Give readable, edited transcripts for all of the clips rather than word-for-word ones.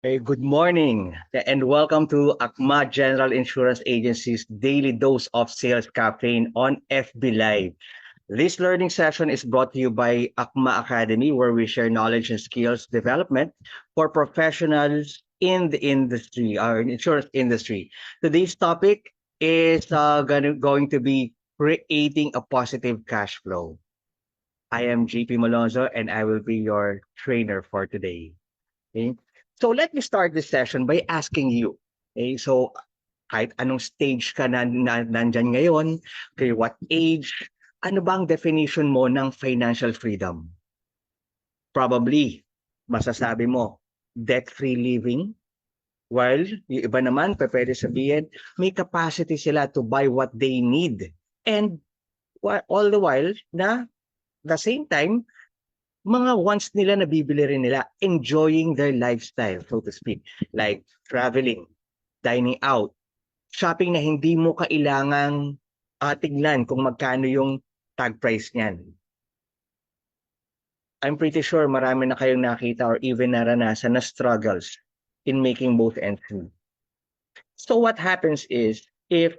Good morning and welcome to Akma General Insurance Agency's daily dose of sales campaign on FB Live. This learning session is brought to you by Akma Academy, where we share knowledge and skills development for professionals in the industry, our insurance industry. Today's topic is going to be creating a positive cash flow. I am JP Malonzo and I will be your trainer for today. Okay? So let me start this session by asking you. Okay, so kahit anong stage ka nandyan ngayon, okay, what age, ano ba ang definition mo ng financial freedom? Probably, masasabi mo, debt-free living, while yung iba naman, pwede sabihin, may capacity sila to buy what they need. And all the while, na the same time, mga wants nila nabibili rin nila, enjoying their lifestyle, so to speak. Like traveling, dining out, shopping na hindi mo kailangang tignan kung magkano yung tag price niyan. I'm pretty sure marami na kayong nakita or even naranasan na struggles in making both ends meet. So what happens is, if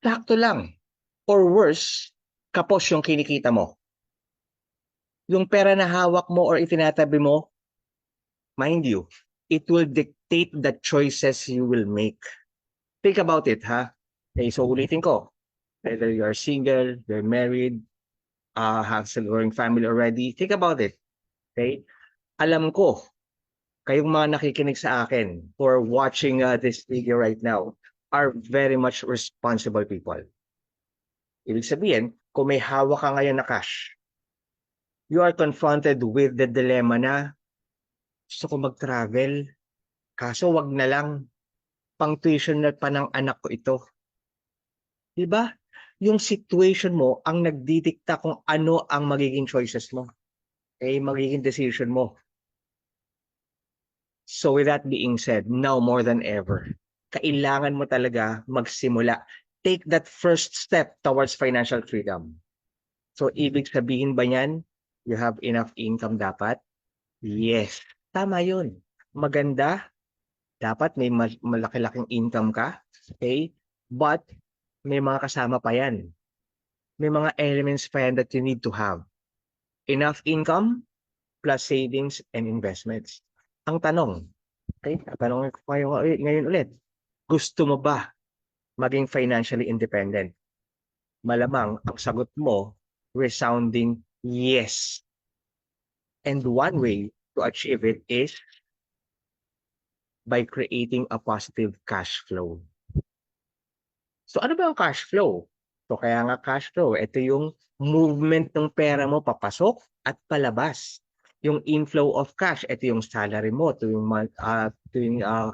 sakto lang or worse, kapos yung kinikita mo, yung pera na hawak mo or itinatabi mo, mind you, it will dictate the choices you will make. Think about it, ha? Okay, so ulitin ko. Whether you're single, you're married, have a growing family already, think about it. Okay? Alam ko, kayong mga nakikinig sa akin or watching this video right now are very much responsible people. Ibig sabihin, kung may hawak ka ngayon na cash, you are confronted with the dilemma na gusto ko mag-travel, kaso wag na lang, pang tuition na pa ng anak ko ito. Diba? Yung situation mo ang nagdidikta kung ano ang magiging choices mo. Magiging decision mo. So with that being said, now more than ever, kailangan mo talaga magsimula. Take that first step towards financial freedom. So ibig sabihin ba yan, you have enough income dapat? Yes, tama yun. Maganda, dapat may malaki-laking income ka. Okay? But may mga kasama pa yan. May mga elements pa yan that you need to have. Enough income plus savings and investments. Ang tanong, okay, tanong ko kayo ngayon ulit, gusto mo ba maging financially independent? Malamang ang sagot mo, resounding yes. And one way to achieve it is by creating a positive cash flow. So ano ba ang cash flow? So kaya nga cash flow, ito yung movement ng pera mo papasok at palabas. Yung inflow of cash, ito yung salary mo tuwing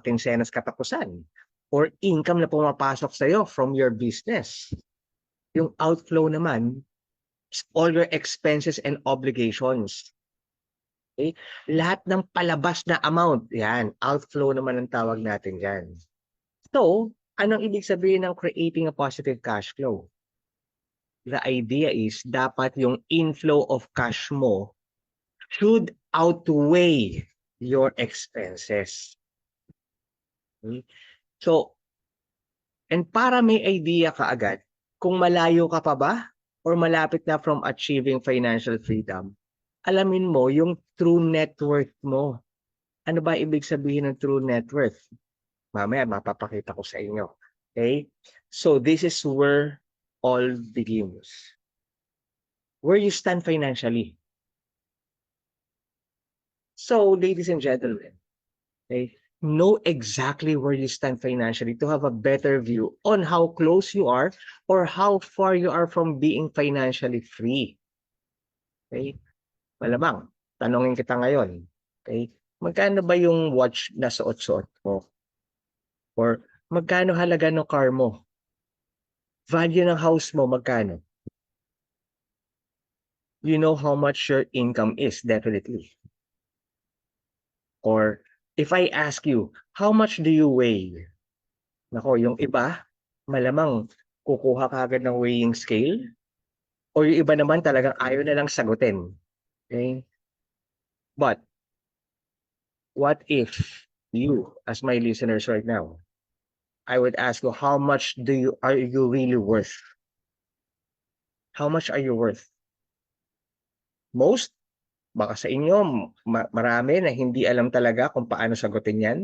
kinsenas katapusan. Or income na pumapasok sa'yo from your business. Yung outflow naman, is all your expenses and obligations. Okay? Lahat ng palabas na amount, yan, outflow naman ang tawag natin dyan. So, anong ibig sabihin ng creating a positive cash flow? The idea is, dapat yung inflow of cash mo should outweigh your expenses. Okay? So, and para may idea ka agad, kung malayo ka pa ba or malapit na from achieving financial freedom, alamin mo yung true net worth mo. Ano ba ibig sabihin ng true net worth? Mamaya mapapakita ko sa inyo. Okay? So this is where all begins. Where you stand financially. So, ladies and gentlemen, okay, know exactly where you stand financially to have a better view on how close you are or how far you are from being financially free. Okay? Malamang, tanongin kita ngayon. Okay? Magkano ba yung watch na suot-suot mo? Or magkano halaga ng car mo? Value ng house mo, magkano? You know how much your income is, definitely. Or if I ask you, how much do you weigh? Nako, yung iba, malamang kukuha ka agad ng weighing scale. O yung iba naman talagang ayaw na lang sagutin. Okay? But, what if you as my listeners right now, I would ask you, how much are you really worth? How much are you worth? Most? Baka sa inyo, marami na hindi alam talaga kung paano sagutin yan.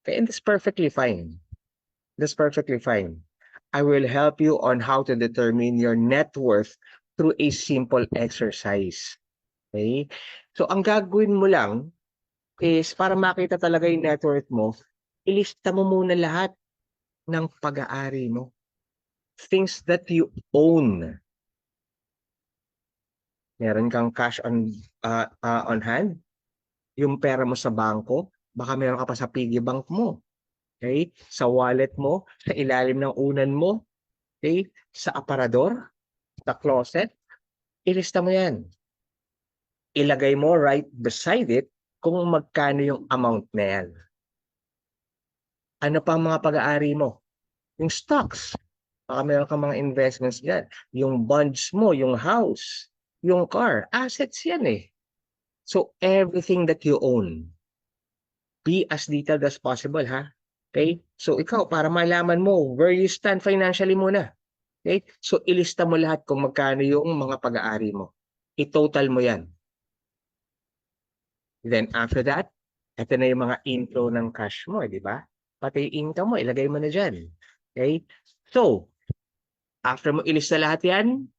Okay, and that's perfectly fine. That's perfectly fine. I will help you on how to determine your net worth through a simple exercise. Okay? So, ang gagawin mo lang is para makita talaga yung net worth mo, ilista mo muna lahat ng pag-aari mo. Things that you own. Meron kang cash on hand, yung pera mo sa bangko, baka meron ka pa sa piggy bank mo. Okay? Sa wallet mo, sa ilalim ng unan mo, okay? Sa aparador, sa closet, ilista mo yan. Ilagay mo right beside it kung magkano yung amount na yan. Ano pa ang mga pag-aari mo? Yung stocks. Baka meron kang mga investments dyan. Yung bonds mo, yung house, yung car. Assets yan eh. So everything that you own, be as detailed as possible ha. Okay? So ikaw, para malaman mo where you stand financially muna. Okay? So ilista mo lahat kung magkano yung mga pag-aari mo. I-total mo yan. Then after that, ito na yung mga inflow ng cash mo, di ba? Pati yung income mo, ilagay mo na dyan. Okay? So, after mo ilista lahat yan,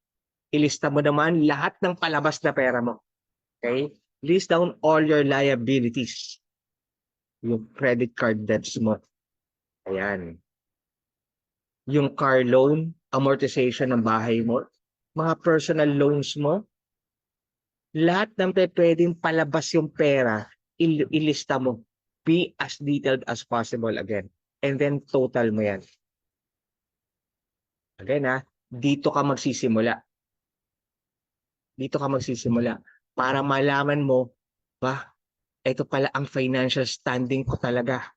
ilista mo naman lahat ng palabas na pera mo. Okay? List down all your liabilities. Yung credit card debts mo. Ayan. Yung car loan, amortization ng bahay mo, mga personal loans mo, lahat ng pwedeng palabas yung pera, ilista mo. Be as detailed as possible again. And then total mo yan. Again ha, dito ka magsisimula. Dito ka magsisimula. Para malaman mo, ba, ito pala ang financial standing ko talaga.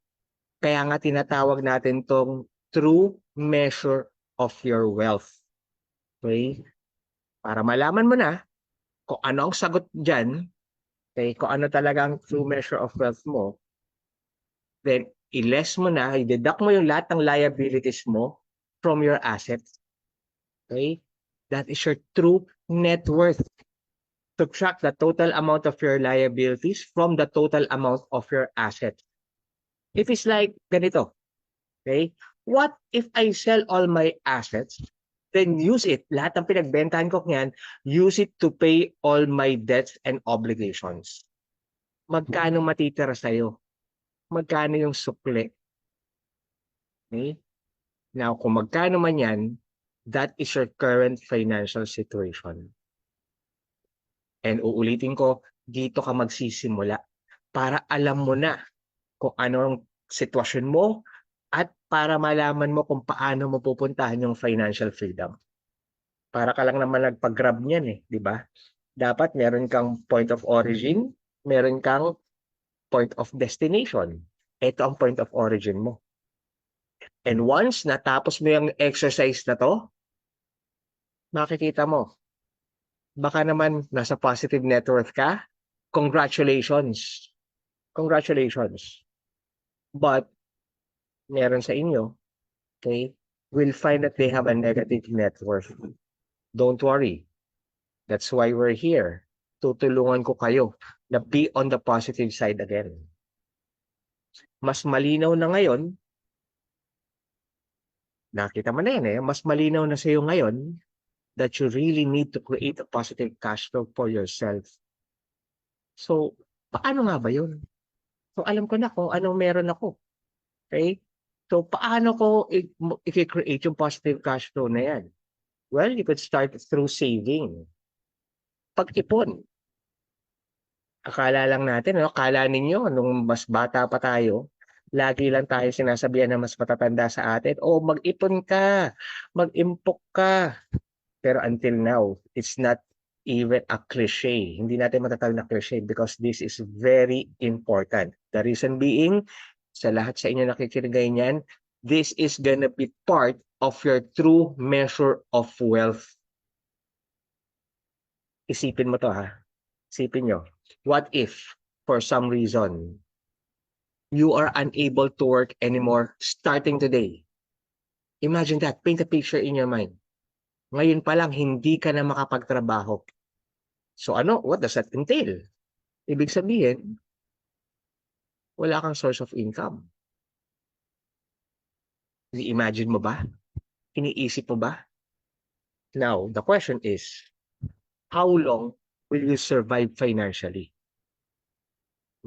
Kaya nga tinatawag natin tong true measure of your wealth. Okay? Para malaman mo na kung ano ang sagot dyan, okay, kung ano talagang true measure of wealth mo, then i-less mo na, i-deduct mo yung lahat ng liabilities mo from your assets. Okay? That is your true net worth. Subtract the total amount of your liabilities from the total amount of your assets. If it's like ganito, okay? What if I sell all my assets, then use it, lahat ng pinagbentahan ko niyan, use it to pay all my debts and obligations. Magkano matitira sa'yo? Magkano yung sukli? Okay? Now, kung magkano man yan, that is your current financial situation. And uulitin ko, dito ka magsisimula para alam mo na kung anong sitwasyon mo at para malaman mo kung paano mo pupuntahan yung financial freedom. Para ka lang naman nagpag-grab niyan eh, di ba? Dapat meron kang point of origin, meron kang point of destination. Ito ang point of origin mo. And once natapos mo yung exercise na to, makikita mo, baka naman nasa positive net worth ka, congratulations. Congratulations. But meron sa inyo, okay, will find that they have a negative net worth. Don't worry. That's why we're here. Tutulungan ko kayo na be on the positive side again. Mas malinaw na ngayon, nakita mo na yan eh, mas malinaw na sa iyo ngayon that you really need to create a positive cash flow for yourself. So, paano nga ba yun? So, alam ko na kung anong meron ako. Okay? So, paano ko i-create yung positive cash flow na yan? Well, you could start through saving. Pag-ipon. Akala lang natin, no? Akala ninyo, nung mas bata pa tayo, lagi lang tayo sinasabihan na mas matatanda sa atin, oh, mag-ipon ka, mag-impok ka. Pero until now, it's not even a cliche. Hindi natin matatawag na cliche because this is very important. The reason being, sa lahat sa inyo nakikinig niyan, this is gonna be part of your true measure of wealth. Isipin mo to ha. Isipin nyo. What if, for some reason, you are unable to work anymore starting today. Imagine that. Paint a picture in your mind. Ngayon pa lang, hindi ka na makapagtrabaho. So ano, what does that entail? Ibig sabihin, wala kang source of income. Imagine mo ba? Iniisip mo ba? Now, the question is, how long will you survive financially?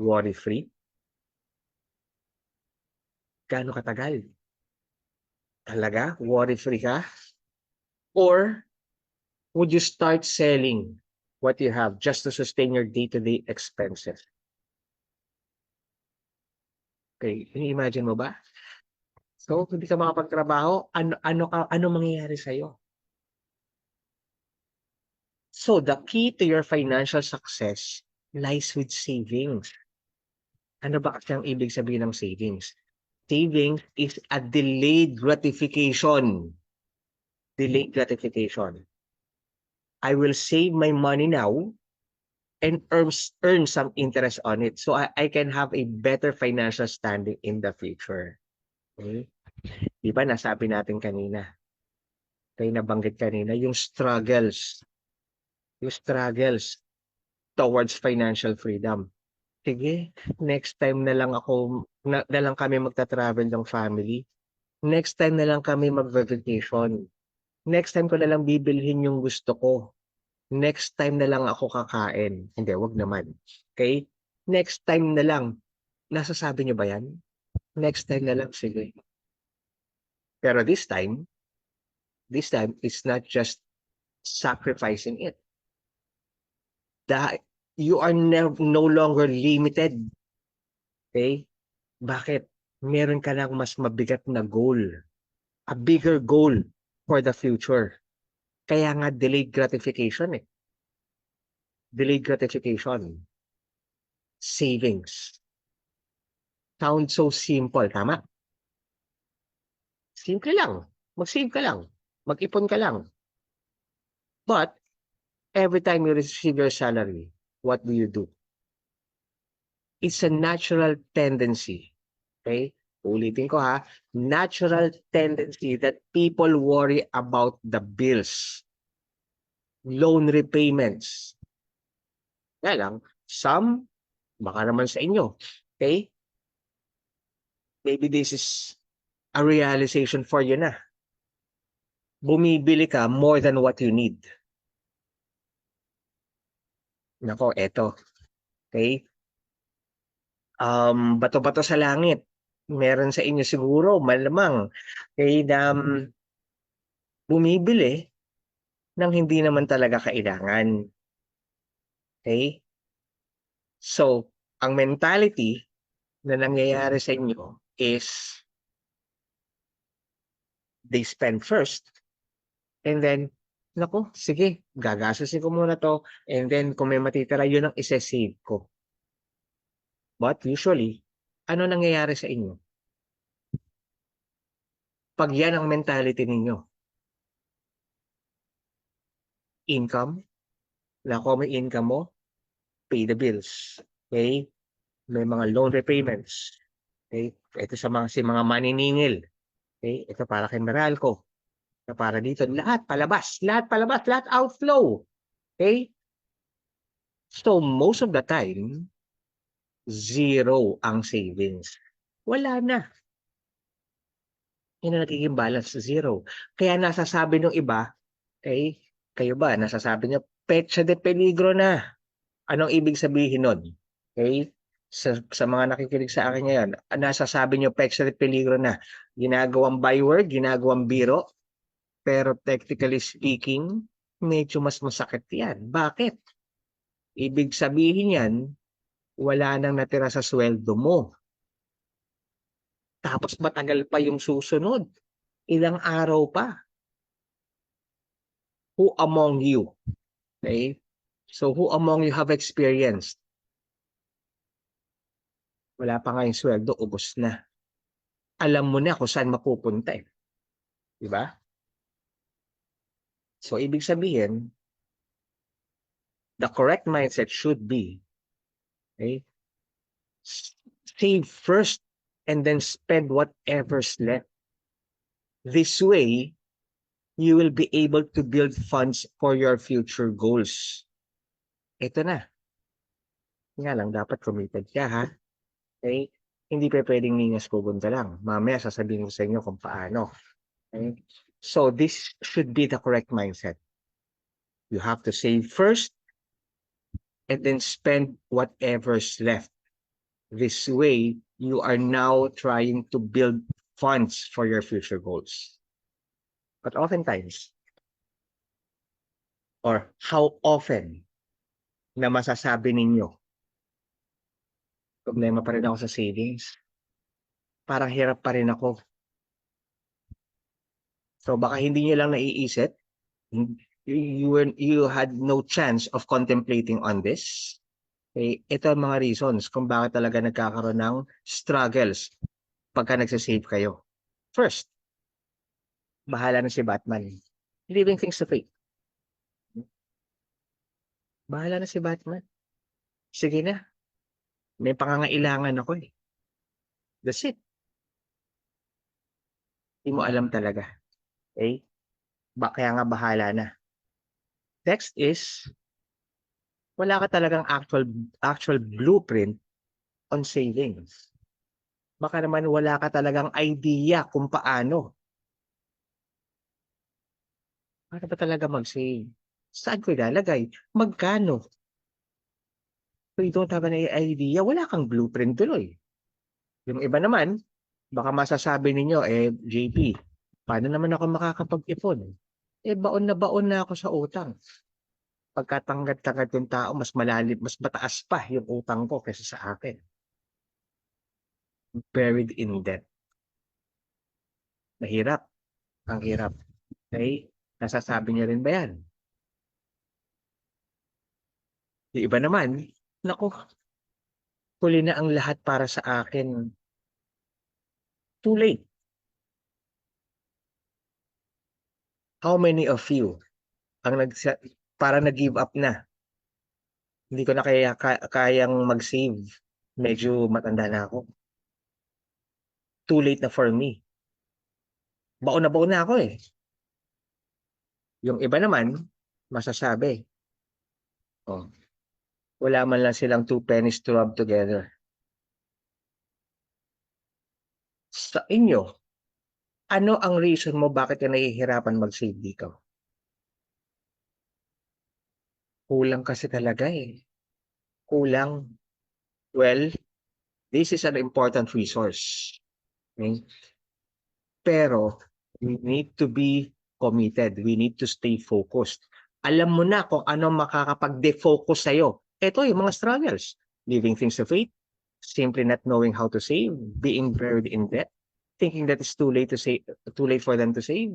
Worry-free? Gaano katagal? Talaga? Worry-free ka? Or would you start selling what you have just to sustain your day-to-day expenses? Okay, ini-imagine mo ba? So, hindi ka makapagtrabaho, ano mangyayari sa'yo? So, the key to your financial success lies with savings. Ano ba kasi ang ibig sabihin ng savings? Savings is a delayed gratification. Delayed gratification. I will save my money now and earn some interest on it so I can have a better financial standing in the future. Okay? Di ba nasabi natin kanina, tayo nabanggit kanina, yung struggles towards financial freedom. Sige, next time na lang na lang kami magta-travel ng family. Next time na lang kami mag-vacation. Next time ko na lang bibilhin yung gusto ko. Next time na lang ako kakain. Hindi, wag naman. Okay? Next time na lang. Nasasabi niyo ba yan? Next time na lang, sige. Pero this time, it's not just sacrificing it. You are no longer limited. Okay? Bakit? Meron ka lang mas mabigat na goal. A bigger goal for the future. Kaya nga delayed gratification eh. Delayed gratification. Savings. Sounds so simple, tama? Simple lang. Mag-save ka lang. Mag-ipon ka lang. But, every time you receive your salary, what do? It's a natural tendency. Okay? Ulitin ko ha. Natural tendency that people worry about the bills. Loan repayments. Kaya lang, some, baka naman sa inyo. Okay? Maybe this is a realization for you na. Bumibili ka more than what you need. Nako, eto. Okay? Bato-bato sa langit. Meron sa inyo siguro, malamang. Okay, bumibili ng hindi naman talaga kailangan. Okay? So, ang mentality na nangyayari sa inyo is they spend first and then, naku, sige, gagastusin ko muna to and then kung may matitira, yun ang isa-save ko. But usually, ano nangyayari sa inyo? Pag yan ang mentality ninyo, income, naku, may income mo, pay the bills. Okay? May mga loan repayments. Okay? Ito si mga maniningil. Okay? Ito para kay Meralco. Ito para dito. Lahat palabas. Lahat outflow. Okay? So, most of the time, zero ang savings. Wala na. Yan ang nagiging balance, zero. Kaya nasasabi ng iba, okay, kayo ba, nasasabi niyo, petsa de peligro na. Anong ibig sabihin nun? Okay? Sa mga nakikinig sa akin ngayon, nasasabi nyo, petsa de peligro na. Ginagawang byword, ginagawang biro, pero technically speaking, medyo mas masakit yan. Bakit? Ibig sabihin yan, wala nang natira sa sweldo mo. Tapos matagal pa yung susunod. Ilang araw pa. Who among you? Okay? So who among you have experienced? Wala pa nga yung sweldo, ubos na. Alam mo na kung saan mapupunta eh. Diba? So, ibig sabihin, the correct mindset should be, okay, save first and then spend whatever's left. This way, you will be able to build funds for your future goals. Ito na. Nga lang, dapat committed ka, ha? Okay? Hindi pa pwedeng ningas pupunta lang. Mamaya sasabihin ko sa inyo kung paano. Okay? So, this should be the correct mindset. You have to save first and then spend whatever's left. This way, you are now trying to build funds for your future goals. But oftentimes, or how often na masasabi ninyo, problema pa rin ako sa savings. Parang hirap pa rin ako. So baka hindi nyo lang naiisip, you had no chance of contemplating on this. Okay, ito ang mga reasons kung bakit talaga nagkakaroon ng struggles pagka nagsasave kayo. First, bahala na si Batman. Leaving things to fate. Bahala na si Batman. Sige na. May pangangailangan ako eh. That's it. Hindi mo alam talaga. Okay? Kaya nga bahala na. Next is, wala ka talagang actual blueprint on savings. Baka naman wala ka talagang idea kung paano. Paano ba talaga mag-save? Saan ko ilalagay? Magkano? So you don't have an idea, wala kang blueprint tuloy. Yung iba naman, baka masasabi ninyo, JP, paano naman ako makakapag-ipon? Baon na ako sa utang. Pagkatanggat-tanggat yung tao, mas malalim, mas mataas pa yung utang ko kaysa sa akin. Buried in debt. Mahirap. Ang hirap. Okay? Nasasabi niyo rin ba yan? Yung iba naman, naku, huli na ang lahat para sa akin. Too late. How many of you ang para nag-give up na? Hindi ko na kayang mag-save. Medyo matanda na ako. Too late na for me. Baon na ako eh. Yung iba naman, masasabi, oh, wala man lang silang 2 pennies to rub together. Sa inyo, ano ang reason mo bakit ka nahihirapan mag-save dito? Kulang kasi talaga eh. Kulang. Well, this is an important resource. Okay? Pero, we need to be committed. We need to stay focused. Alam mo na kung ano makakapag-defocus sa'yo. Ito yung mga struggles. Leaving things to fate, simply not knowing how to save, being buried in debt, thinking that it's too late to save, too late for them to save,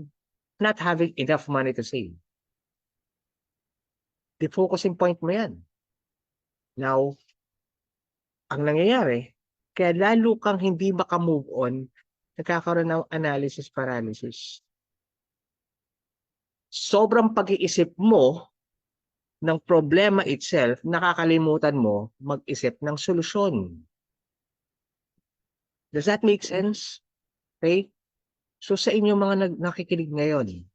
not having enough money to save. Defocusing point mo yan. Now, ang nangyayari, kaya lalo kang hindi makamove on, nagkakaroon ng analysis paralysis. Sobrang pag-iisip mo ng problema itself, nakakalimutan mo mag-isip ng solusyon. Does that make sense? Okay? So sa inyo mga nakikinig ngayon,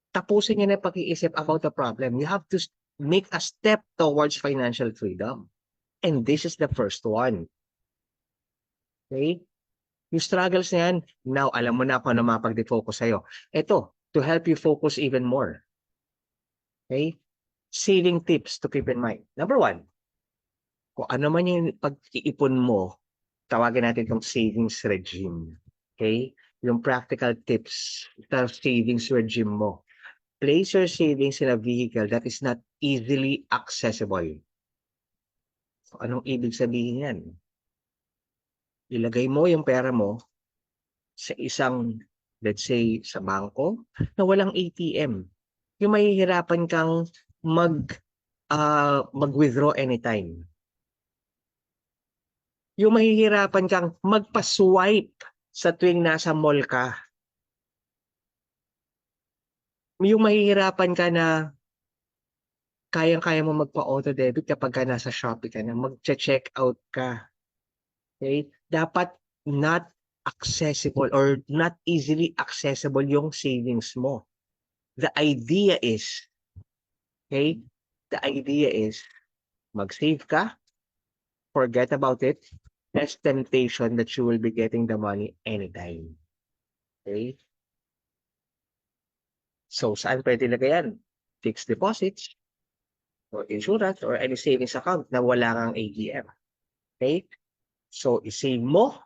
tapusin niyo na pag-iisip about the problem. You have to make a step towards financial freedom. And this is the first one. Okay? Yung struggles na yan, now alam mo na kung ano mapag-defocus sa'yo. Ito, to help you focus even more. Okay? Saving tips to keep in mind. Number 1, kung ano man yung pag-iipon mo, tawagin natin itong savings regime. Okay? Yung practical tips sa savings regime mo. Place your savings in a vehicle that is not easily accessible. So, anong ibig sabihin yan? Ilagay mo yung pera mo sa isang, let's say, sa bangko na walang ATM. Yung mahihirapan kang mag-withdraw anytime. Yung mahihirapan kang magpa-swipe sa tuwing nasa mall ka. Yung mahihirapan ka na kayang-kaya mo magpa-auto debit kapag ka nasa Shopee ka na, mag-check out ka. Okay? Dapat not accessible or not easily accessible yung savings mo. The idea is, okay? The idea is, mag-save ka, forget about it, less temptation that you will be getting the money anytime. Okay? So, saan pwede lagayan? Fixed deposits, or insurance, or any savings account na wala kang ATM. Okay? So, isave mo,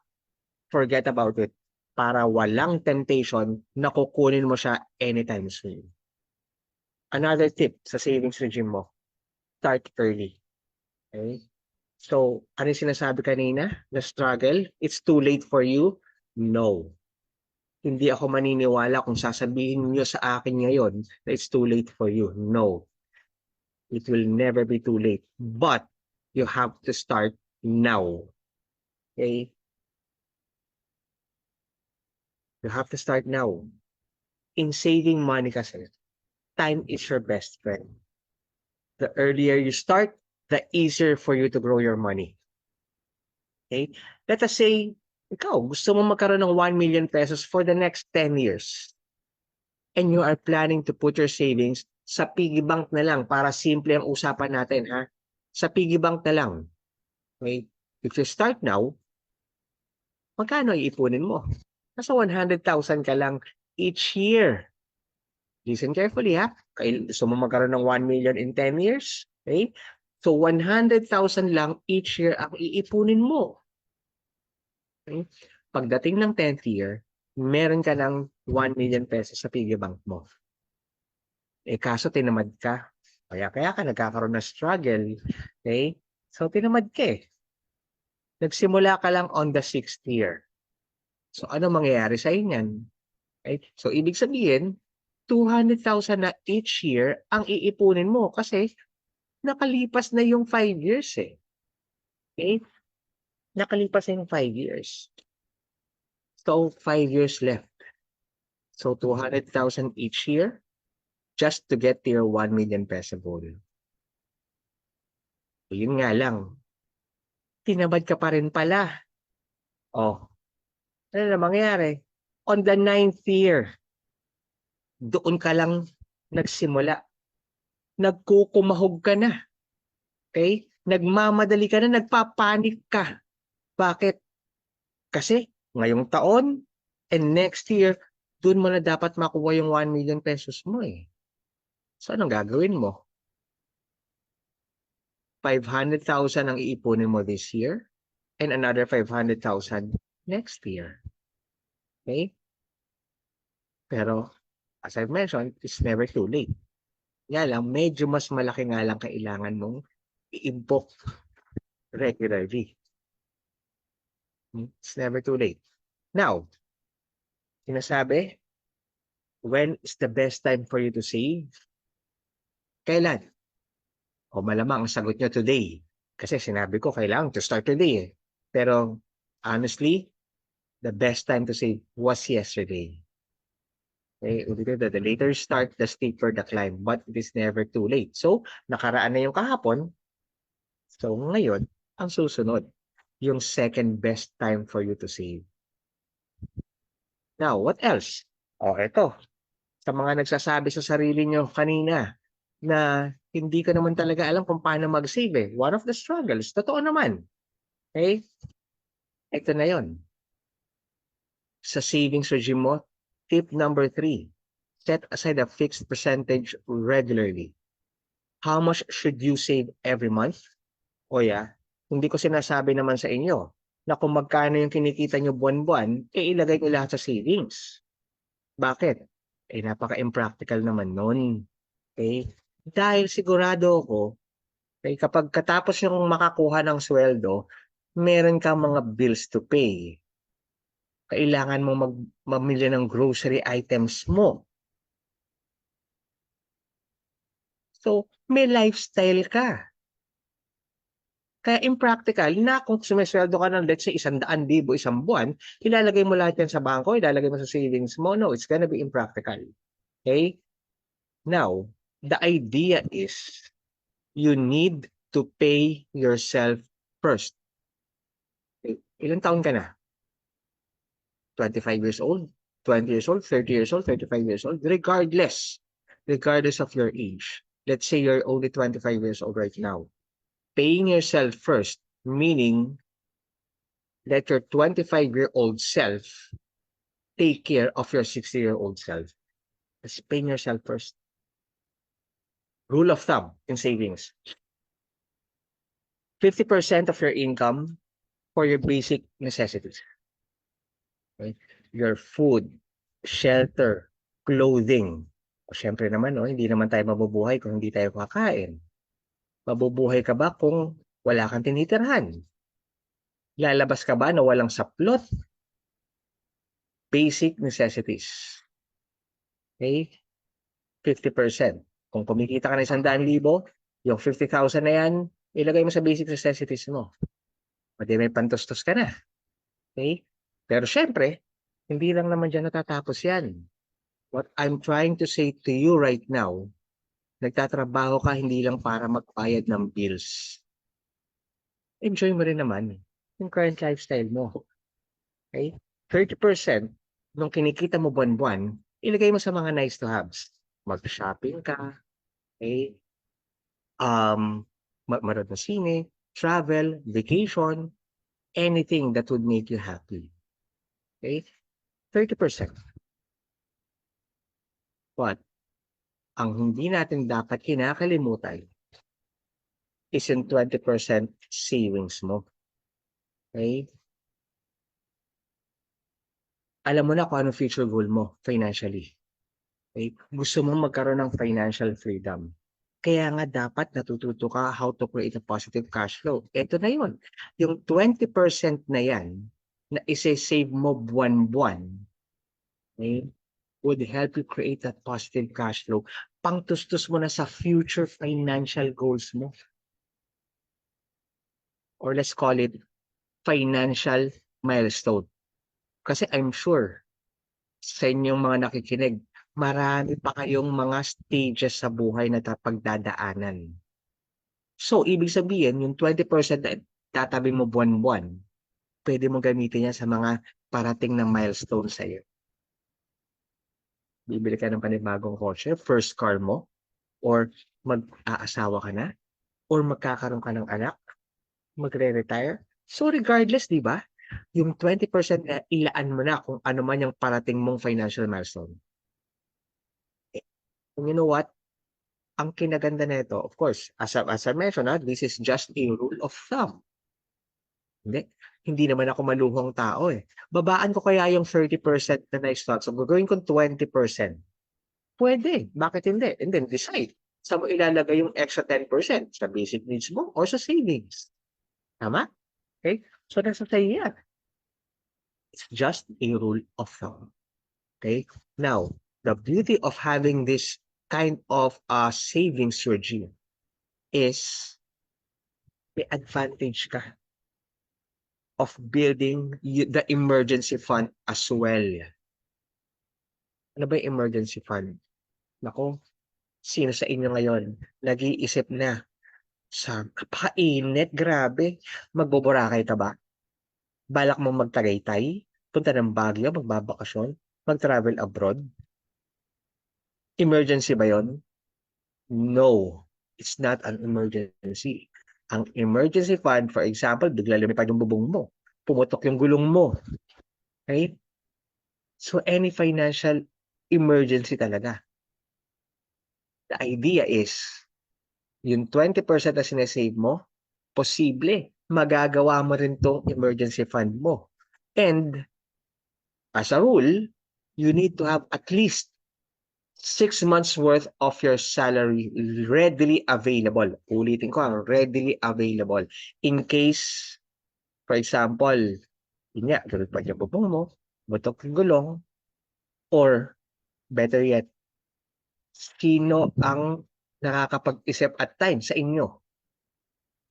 forget about it, para walang temptation na kukunin mo siya anytime soon. Another tip sa savings regime mo, start early. Okay? So, ano yung sinasabi kanina? Na struggle? It's too late for you? No. Hindi ako maniniwala kung sasabihin niyo sa akin ngayon na it's too late for you. No. It will never be too late. But, you have to start now. Okay? You have to start now. In saving money kasi, time is your best friend. The earlier you start, the easier for you to grow your money. Okay? Let us say, ikaw, gusto mo magkaroon ng 1 million pesos for the next 10 years. And you are planning to put your savings sa piggy bank na lang para simple ang usapan natin, ha? Sa piggy bank na lang. Okay? If you start now, magkano iipunin mo? Nasa 100,000 ka lang each year. Listen carefully, ha? Gusto mo magkaroon ng 1 million in 10 years? Okay? So, 100,000 lang each year ang iipunin mo. Okay? Pagdating ng 10th year, meron ka ng 1 million pesos sa piggy bank mo. Eh, kaso tinamad ka. Kaya ka nagkakaroon ng struggle. Okay? So, tinamad ka eh. Nagsimula ka lang on the 6th year. So, ano mangyayari sa inyan? Okay? So, ibig sabihin, 200,000 na each year ang iipunin mo kasi nakalipas na yung 5 years eh. Okay? Nakalipas na yung 5 years. So, 5 years left. So, 200,000 each year just to get to your 1 million peso goal. So, yun nga lang. Tinamad ka pa rin pala. Oh, ano na mangyayari? On the 9th year, doon ka lang nagsimula. Nagkukumahog ka na. Okay? Nagmamadali ka na, nagpapanik ka. Bakit? Kasi ngayong taon and next year, doon mo na dapat makuha yung 1 million pesos mo eh. So anong gagawin mo? 500,000 ang iipunin mo this year and another 500,000 next year. Okay? Pero as I've mentioned, it's never too late. Nga lang, medyo mas malaki nga lang kailangan mong i-invoke regularly. It's never too late. Now, sinasabi, when is the best time for you to save? Kailan? O malamang ang sagot nyo today. Kasi sinabi ko, kailangan to start today eh. Pero honestly, the best time to save was yesterday. Okay, the later start, the steeper the climb, but it is never too late. So, nakaraan na yung kahapon. So, ngayon, ang susunod, yung second best time for you to save. Now, what else? O, eto. Sa mga nagsasabi sa sarili nyo kanina na hindi ka naman talaga alam kung paano mag-save eh. One of the struggles. Totoo naman. Okay? Ito na yon. Sa savings regime mo, tip number 3. Set aside a fixed percentage regularly. How much should you save every month? O yeah, hindi ko sinasabi naman sa inyo na kung magkano yung kinikita nyo buwan-buwan, ilagay nyo lahat sa savings. Bakit? Napaka-impractical naman nun. Okay? Dahil sigurado ako, okay, kapag katapos yung makakuha ng sweldo, meron kang mga bills to pay. Kailangan mo mamili ng grocery items mo. So, may lifestyle ka. Kaya impractical na kung sumisweldo ka ng let's say 100,000 isang buwan, ilalagay mo lahat yan sa bangko, ilalagay mo sa savings mo. No, it's gonna be impractical. Okay? Now, the idea is you need to pay yourself first. Ilang taon ka na? 25 years old, 20 years old, 30 years old, 35 years old, regardless of your age. Let's say you're only 25 years old right now. Paying yourself first, meaning let your 25-year-old self take care of your 60-year-old self. Just paying yourself first. Rule of thumb in savings. 50% of your income for your basic necessities. Okay? Your food, shelter, clothing. O syempre naman, no, hindi naman tayo mabubuhay kung hindi tayo kakain. Mabubuhay ka ba kung wala kang tinitirhan? Lalabas ka ba na walang saplot? Basic necessities. Okay? 50%. Kung kumikita ka ng 100,000, yung 50,000 na yan, ilagay mo sa basic necessities mo. Pwede may pantustos ka na. Okay? Pero syempre, hindi lang naman dyan natatapos yan. What I'm trying to say to you right now, nagtatrabaho ka hindi lang para magbayad ng bills. Enjoy mo rin naman yung current lifestyle mo. Okay? 30% nung kinikita mo buwan-buwan, ilagay mo sa mga nice to haves. Mag-shopping ka, okay? Manood ng sine, travel, vacation, anything that would make you happy. Okay? 30%. But, ang hindi natin dapat kinakalimutan is yung 20% savings mo. Okay? Alam mo na kung anong future goal mo financially. Okay? Gusto mo magkaroon ng financial freedom. Kaya nga dapat natututo ka how to create a positive cash flow. Ito na yun. Yung 20% na yan, na isa-save mo buwan-buwan, okay, would help you create that positive cash flow. Pangtustos mo na sa future financial goals mo. Or let's call it financial milestone. Kasi I'm sure sa inyong mga nakikinig, marami pa kayong mga stages sa buhay na pagdadaanan. So, ibig sabihin, yung 20% na tatabi mo buwan-buwan, pwede mo gamitin yan sa mga parating na milestone sa iyo. Bibili ka ng panibagong kotse, first car mo, or mag-aasawa ka na, or magkakaroon ka ng anak, magre-retire. So, regardless, di ba? Yung 20% na ilaan mo na kung ano man yung parating mong financial milestone. And you know what? Ang kinaganda nito, of course, as I mentioned, this is just a rule of thumb. Hindi naman ako maluhong tao eh. Babaan ko kaya yung 30% na na-start. So, gagawin ko 20%. Pwede. Bakit hindi? And then decide. Saan mo ilalagay yung extra 10%? Sa basic needs mo or sa savings? Tama? Okay? So, nasa sa'yo yan. It's just a rule of thumb. Okay? Now, the beauty of having this kind of savings regime is may advantage ka of building the emergency fund as well. Ano ba yung emergency fund? Nako, sino sa inyo ngayon nag-iisip na sa napakainit, grabe, magboborakay ka ba? Balak mo magtagaytay? Punta ng Baguio, magbabakasyon? Mag-travel abroad? Emergency ba yon? No, it's not an emergency. Ang emergency fund, for example, bigla lumipad yung bubong mo. Pumutok yung gulong mo. Okay? So, any financial emergency talaga. The idea is, yung 20% na sinesave mo, posible, magagawa mo rin tong emergency fund mo. And, as a rule, you need to have at least 6 months worth of your salary readily available. Ulitin ko, readily available. In case, for example, yun nga, lumipad yung bubong mo, butok yung gulong, or better yet, sino ang nakakapag-isip at times sa inyo?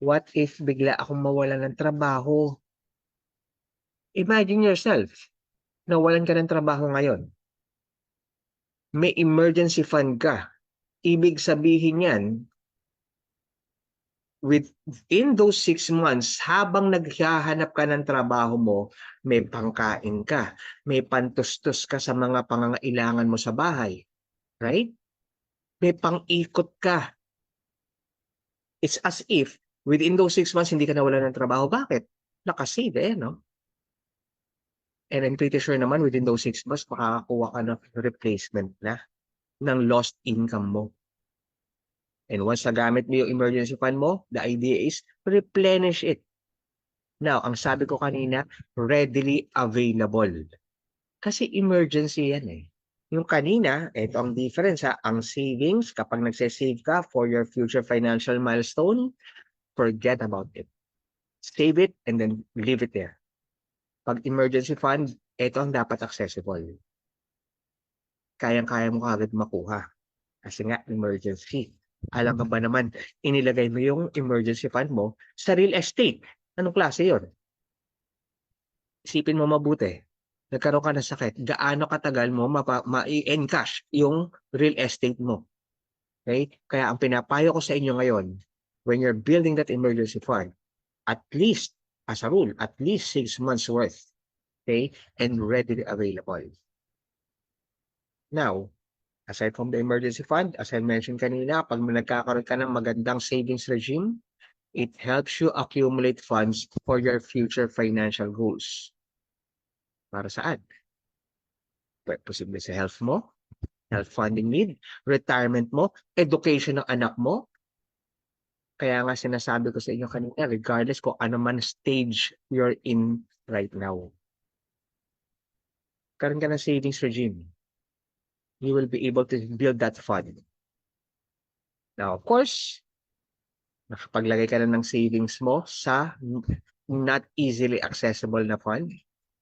What if bigla akong mawalan ng trabaho? Imagine yourself, nawalan ka ng trabaho ngayon. May emergency fund ka. Ibig sabihin yan, within those 6 months, habang naghahanap ka ng trabaho mo, may pangkain ka, may pantustos ka sa mga pangangailangan mo sa bahay, right? May pang-ikot ka. It's as if within those 6 months hindi ka nawalan ng trabaho. Bakit? Nakasave no? And I'm pretty sure naman within those 6 months makakakuha ka ng replacement na ng lost income mo. And once nagamit mo yung emergency fund mo, the idea is replenish it. Now, ang sabi ko kanina, readily available. Kasi emergency yan eh. Yung kanina, ito ang difference ha, ang savings, kapag nagse-save ka for your future financial milestone, forget about it. Save it and then leave it there. Pag emergency fund, ito ang dapat accessible. Kayang-kaya mo kagad makuha. Kasi nga, emergency. Alam ka ba naman, inilagay mo yung emergency fund mo sa real estate. Anong klase yun? Isipin mo mabuti. Nagkaroon ka ng sakit. Gaano katagal mo ma-encash yung real estate mo? Okay? Kaya ang pinapayo ko sa inyo ngayon, when you're building that emergency fund, at least, as a rule, at least 6 months worth. Okay? And readily available. Now, aside from the emergency fund, as I mentioned kanina, pag nagkakaroon ka ng magandang savings regime, it helps you accumulate funds for your future financial goals. Para saan? Posible sa health mo, health funding need, retirement mo, education ng anak mo. Kaya nga sinasabi ko sa inyo kanina, regardless kung ano man stage you're in right now. Karoon ka ng savings regime. You will be able to build that fund. Now, of course, nakapaglagay ka na ng savings mo sa not easily accessible na fund.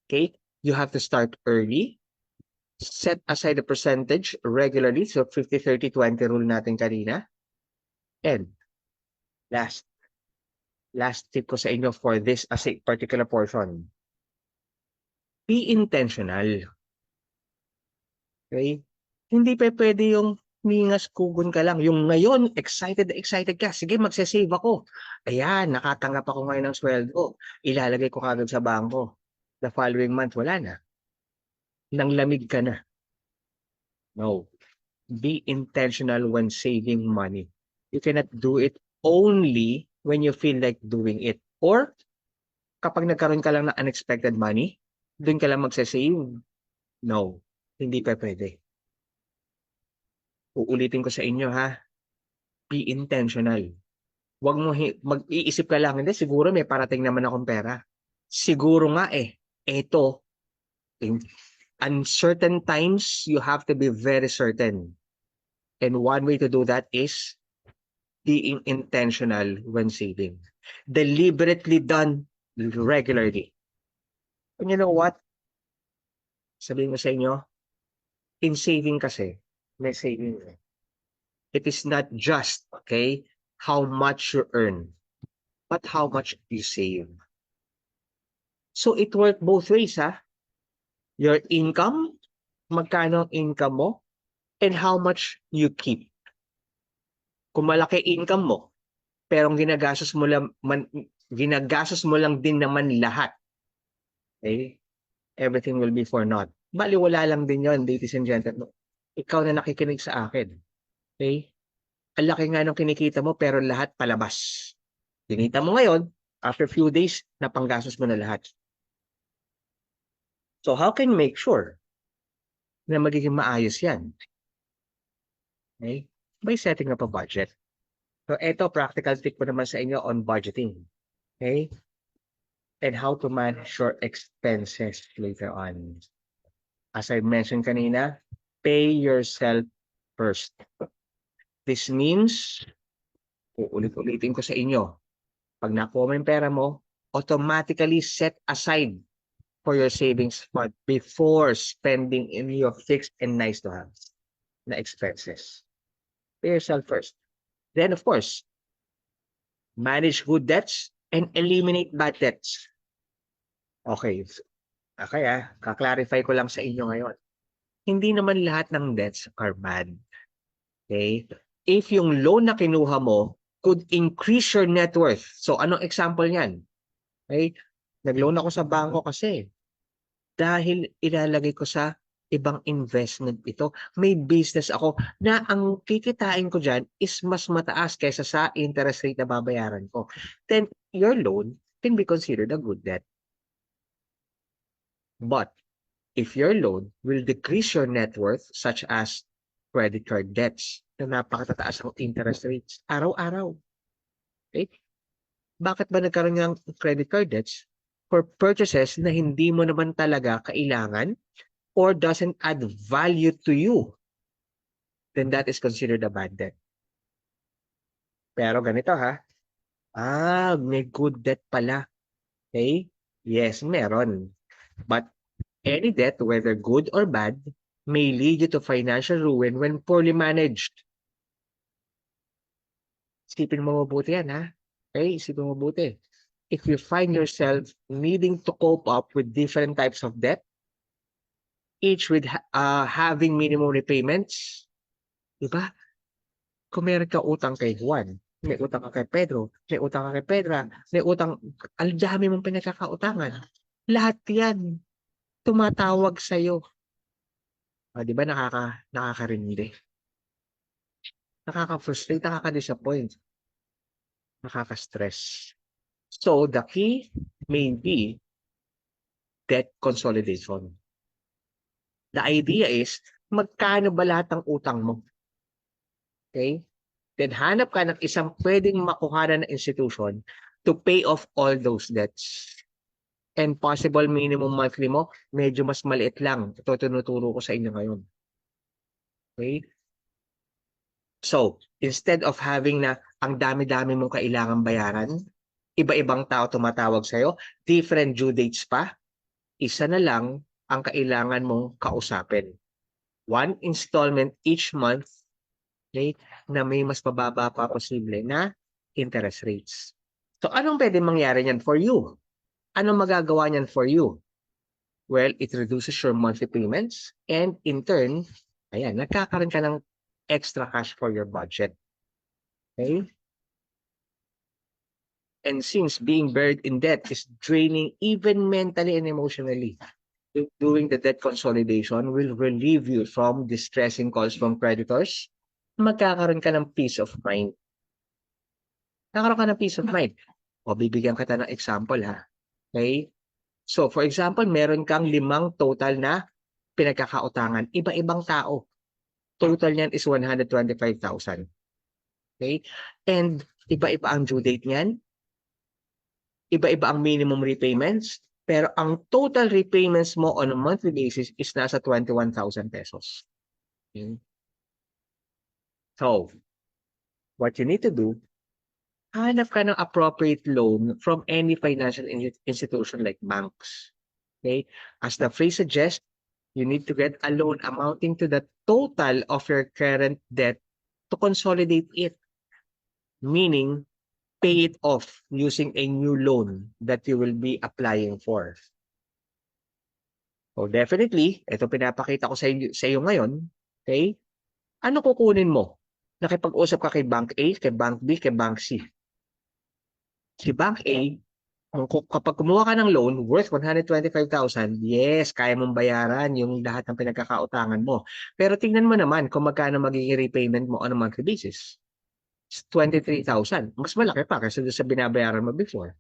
Okay? You have to start early. Set aside a percentage regularly. So 50, 30, 20 rule natin kanina. And last tip ko sa inyo for this as a particular portion. Be intentional. Okay? Hindi pa pwede yung mingas kugon ka lang. Yung ngayon, excited ka. Sige, magse-save ako. Ayan, nakatanggap ako ngayon ng sweldo. Ilalagay ko kagad sa bangko. The following month, wala na. Nang lamig ka na. No. Be intentional when saving money. You cannot do it only when you feel like doing it. Or, kapag nagkaroon ka lang ng unexpected money, doon ka lang magse-save. No. Hindi pa pwede. Uulitin ko sa inyo ha. Be intentional. Huwag mo mag-iisip ka lang, hindi, siguro may parating naman akong pera. Siguro nga Ito, in uncertain times, you have to be very certain. And one way to do that is being intentional when saving. Deliberately done regularly. And you know what? Sabihin ko sa inyo, in saving kasi, may saving. It is not just, okay, how much you earn, but how much you save. So it works both ways, ha? Your income, magkano ang income mo, and how much you keep. Kung malaki income mo, pero ginagastos mo lang din naman lahat. Okay? Everything will be for naught. Baliwala lang din yon, ladies and gentlemen. Ikaw na nakikinig sa akin. Okay? Ang laki nga nung kinikita mo, pero lahat palabas. Kinita mo ngayon, after few days, napanggastos mo na lahat. So how can you make sure na magiging maayos yan? Okay? By setting up a budget. So ito, practical tip ko naman sa inyo on budgeting. Okay? And how to manage your expenses later on. As I mentioned kanina, pay yourself first. This means, uulit-ulitin ko sa inyo, pag nakuha mo yung pera mo, automatically set aside for your savings fund before spending in your fixed and nice to have na expenses. Pay yourself first. Then, of course, manage good debts and eliminate bad debts. Okay. Kaya, kaklarify ko lang sa inyo ngayon. Hindi naman lahat ng debts are bad. Okay? If yung loan na kinuha mo could increase your net worth. So, anong example niyan? Okay? Nag-loan ako sa bangko kasi dahil ilalagay ko sa ibang investment ito. May business ako na ang kikitain ko dyan is mas mataas kaysa sa interest rate na babayaran ko. Then, your loan can be considered a good debt. But, if your loan will decrease your net worth, such as credit card debts, na napakatataas ang interest rates, araw-araw. Okay? Bakit ba nagkaroon ng credit card debts? For purchases na hindi mo naman talaga kailangan or doesn't add value to you, then that is considered a bad debt. Pero ganito ha, may good debt pala. Okay? Yes, meron. But any debt, whether good or bad, may lead you to financial ruin when poorly managed. Isipin mo mabuti yan ha. Okay? Isipin mo mabuti. If you find yourself needing to cope up with different types of debt, each with having minimum repayments, di ba? Kung meron ka utang kay Juan, may utang ka kay Pedro, may utang ka kay Pedra, may utang, ang dami mong pinagkakautangan. Lahat yan, tumatawag sa'yo. Di ba nakakarindi? Nakaka-frustrate, nakaka-disappoint, nakaka-stress. So, the key may be debt consolidation. The idea is, magkano ba lahat ng utang mo? Okay? Then hanap ka ng isang pwedeng makuhanan na institution to pay off all those debts. And possible minimum monthly mo, medyo mas maliit lang. Ito tinuturo ko sa inyo ngayon. Okay? So, instead of having na ang dami-dami mong kailangan bayaran, iba-ibang tao tumatawag sa'yo, different due dates pa, isa na lang ang kailangan mong kausapin. One installment each month, okay, na may mas mababa pa posible na interest rates. So, anong pwede mangyari niyan for you? Anong magagawa niyan for you? Well, it reduces your monthly payments and in turn, ayan, nagkakaroon ka ng extra cash for your budget. Okay? And since being buried in debt is draining even mentally and emotionally, doing the debt consolidation will relieve you from distressing calls from creditors. Magkakaroon ka ng peace of mind. Nagkaroon ka ng peace of mind. O, bibigyan kita ng example ha. Okay? So, for example, meron kang 5 total na pinagkakautangan. Iba-ibang tao. Total niyan is 125,000. Okay? And iba-iba ang due date niyan. Iba-iba ang minimum repayments. Pero ang total repayments mo on a monthly basis is nasa 21,000 pesos. Okay? So, what you need to do, hanap ka ng appropriate loan from any financial institution like banks. Okay? As the phrase suggests, you need to get a loan amounting to the total of your current debt to consolidate it. Meaning, pay it off using a new loan that you will be applying for. So definitely, ito pinapakita ko sa iyo ngayon, okay? Ano kukunin mo? Nakipag-usap ka kay Bank A, kay Bank B, kay Bank C. Si Bank A, kapag kumuha ka ng loan worth 125,000, yes, kaya mong bayaran yung lahat ng pinagkakautangan mo. Pero tingnan mo naman kung magkano magiging repayment mo on a monthly basis. It's 23,000. Mas malaki pa kasi doon sa binabayaran mo before.